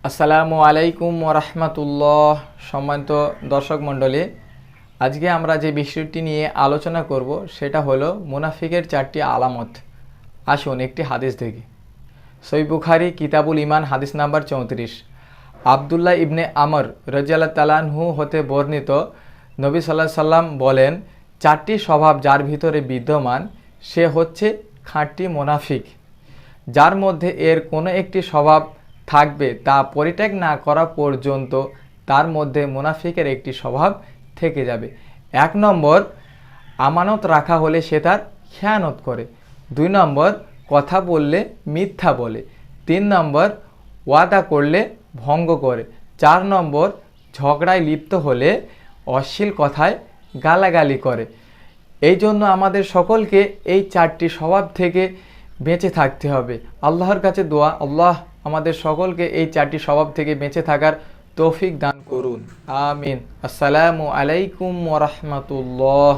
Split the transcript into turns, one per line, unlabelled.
আসসালামু আলাইকুম ওরহমতুল্লাহ। সম্মানিত দর্শক মণ্ডলী, আজকে আমরা যে বিষয়টি নিয়ে আলোচনা করব সেটা হলো মুনাফিকের 4টি আলামত। আসুন একটি হাদিস দেখি। সহিহ বুখারী কিতাবুল ঈমান হাদিস নাম্বার 34। আবদুল্লাহ ইবনে আমর রাদিয়াল্লাহু তাআলা আনহু হতে বর্ণিত, নবী সাল্লাল্লাহু আলাইহি সাল্লাম বলেন, 4টি স্বভাব যার ভিতরে বিদ্যমান সে হচ্ছে খাঁটি মুনাফিক। যার মধ্যে এর কোনো একটি স্বভাব থাকবে তা পরিত্যাগ না করা পর্যন্ত তার মধ্যে মুনাফিকের একটি স্বভাব থেকে যাবে। 1 নম্বর, আমানত রাখা হলে সে তার খেয়ানত করে। 2 নম্বর, কথা বললে মিথ্যা বলে। 3 নম্বর, ওয়াদা করলে ভঙ্গ করে। 4 নম্বর, ঝগড়ায় লিপ্ত হলে অশ্লীল কথায় গালাগালি করে। এই জন্য আমাদের সকলকে এই 4টি স্বভাব থেকে বেঁচে থাকতে হবে। আল্লাহর কাছে দোয়া, আল্লাহ আমাদের সকলকে এই 4টি স্বভাব থেকে বেঁচে থাকার তৌফিক দান করুন। আমিন। আসসালামু আলাইকুম ওয়া রাহমাতুল্লাহ।